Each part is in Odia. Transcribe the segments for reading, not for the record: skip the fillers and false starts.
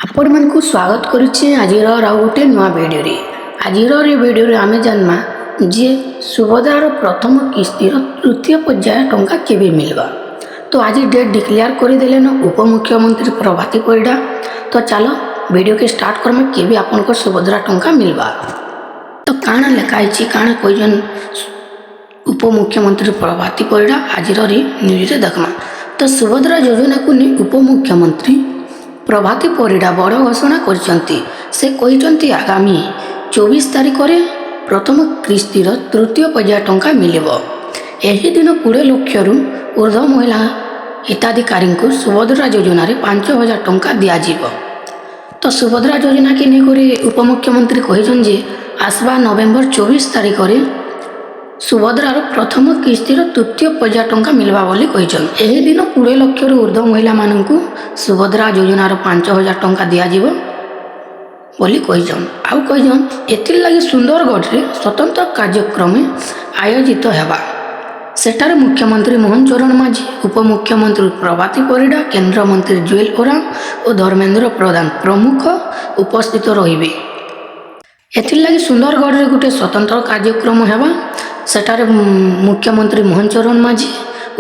ଆପଣମାନଙ୍କୁ ସ୍ୱାଗତ କରୁଛେ ଆଜିର ଆଉ ଗୋଟେ ନୂଆ ଭିଡ଼ିଓରେ। ଆଜିର ଏ ଭିଡ଼ିଓରେ ଆମେ ଜାଣିବା ଯେ ସୁଭଦ୍ରାର ପ୍ରଥମ କିସ୍ତିର ତୃତୀୟ ପର୍ଯ୍ୟାୟ ଟଙ୍କା କେବେ ମିଳିବ। ତ ଆଜି ଡେଟ୍ ଡିକ୍ଲେୟାର କରିଦେଲେନ ଉପମୁଖ୍ୟମନ୍ତ୍ରୀ ପ୍ରଭାତୀ ପରିଡ଼ା। ତ ଚାଲ ଭିଡ଼ିଓକେ ଷ୍ଟାର୍ଟ କରମା କେବେ ଆପଣଙ୍କର ସୁଭଦ୍ରା ଟଙ୍କା ମିଳିବା। ତ କାଣା ଲେଖା ହେଇଛି କାଣା କହିଛନ୍ ଉପମୁଖ୍ୟମନ୍ତ୍ରୀ ପ୍ରଭାତୀ ପରିଡ଼ା ଆଜିର ନ୍ୟୁଜ୍ରେ ଦେଖମା। ତ ସୁଭଦ୍ରା ଯୋଜନାକୁ ନେଇ ଉପମୁଖ୍ୟମନ୍ତ୍ରୀ ପ୍ରଭାତୀ ପରିଡ଼ା ବଡ଼ ଘୋଷଣା କରିଛନ୍ତି। ସେ କହିଛନ୍ତି ଆଗାମୀ 24 ତାରିଖରେ ପ୍ରଥମ କିସ୍ତିର ତୃତୀୟ ପର୍ଯ୍ୟାୟ ଟଙ୍କା ମିଳିବ। ଏହି ଦିନ 20 ଲକ୍ଷରୁ ଉର୍ଦ୍ଧ୍ୱ ମହିଳା ହିତାଧିକାରୀଙ୍କୁ ସୁଭଦ୍ରା ଯୋଜନାରେ 5,000 ଟଙ୍କା ଦିଆଯିବ। ତ ସୁଭଦ୍ରା ଯୋଜନାକେ ନେଇକରି ଉପମୁଖ୍ୟମନ୍ତ୍ରୀ କହିଛନ୍ତି ଯେ ଆସବା ନଭେମ୍ବର 24 ତାରିଖରେ ସୁଭଦ୍ରାର ପ୍ରଥମ କିସ୍ତିର ତୃତୀୟ ପର୍ଯ୍ୟାୟ ଟଙ୍କା ମିଳିବା ବୋଲି କହିଛନ୍ତି। ଏହି ଦିନ 20 ଲକ୍ଷରୁ ଉର୍ଦ୍ଧ୍ୱ ମହିଳାମାନଙ୍କୁ ସୁଭଦ୍ରା ଯୋଜନାର 5,000 ଟଙ୍କା ଦିଆଯିବ ବୋଲି କହିଛନ୍। ଆଉ କହିଛନ୍ ଏଥିର୍ଲାଗି ସୁନ୍ଦରଗଡ଼ରେ ସ୍ୱତନ୍ତ୍ର କାର୍ଯ୍ୟକ୍ରମ ଆୟୋଜିତ ହେବା। ସେଠାରେ ମୁଖ୍ୟମନ୍ତ୍ରୀ ମୋହନ ଚରଣ ମାଝୀ, ଉପମୁଖ୍ୟମନ୍ତ୍ରୀ ପ୍ରଭାତୀ ପରିଡ଼ା, କେନ୍ଦ୍ରମନ୍ତ୍ରୀ ଜୁଏଲ ଓରାମ ଓ ଧର୍ମେନ୍ଦ୍ର ପ୍ରଧାନ ପ୍ରମୁଖ ଉପସ୍ଥିତ ରହିବେ। ଏଥିର୍ଲାଗି ସୁନ୍ଦରଗଡ଼ରେ ଗୋଟେ ସ୍ୱତନ୍ତ୍ର କାର୍ଯ୍ୟକ୍ରମ ହେବା। ସେଠାରେ ମୁଖ୍ୟମନ୍ତ୍ରୀ ମୋହନ ଚରଣ ମାଝୀ,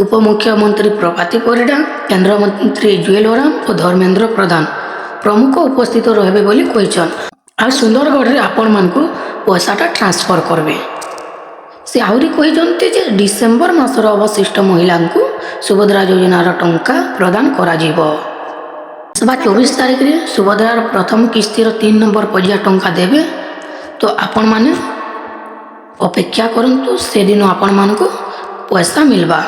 ଉପମୁଖ୍ୟମନ୍ତ୍ରୀ ପ୍ରଭାତୀ ପରିଡ଼ା, କେନ୍ଦ୍ରମନ୍ତ୍ରୀ ଜୁଏଲ ଓରାମ ଓ ଧର୍ମେନ୍ଦ୍ର ପ୍ରଧାନ ପ୍ରମୁଖ ଉପସ୍ଥିତ ରହିବେ ବୋଲି କହିଛନ୍। ଆଉ ସୁନ୍ଦରଗଡ଼ରେ ଆପଣମାନଙ୍କୁ ପଇସାଟା ଟ୍ରାନ୍ସଫର କରିବେ। ସେ ଆହୁରି କହିଛନ୍ତି ଯେ ଡିସେମ୍ବର ମାସର ଅବଶିଷ୍ଟ ମହିଳାଙ୍କୁ ସୁଭଦ୍ରା ଯୋଜନାର ଟଙ୍କା ପ୍ରଦାନ କରାଯିବ। 24 ତାରିଖରେ ସୁଭଦ୍ରାର ପ୍ରଥମ କିସ୍ତିର 3 ନମ୍ବର ପର୍ଯ୍ୟାୟ ଟଙ୍କା ଦେବେ। ତ ଆପଣମାନେ ଅପେକ୍ଷା କରନ୍ତୁ, ସେଦିନ ଆପଣମାନଙ୍କୁ ପଇସା ମିଳିବା।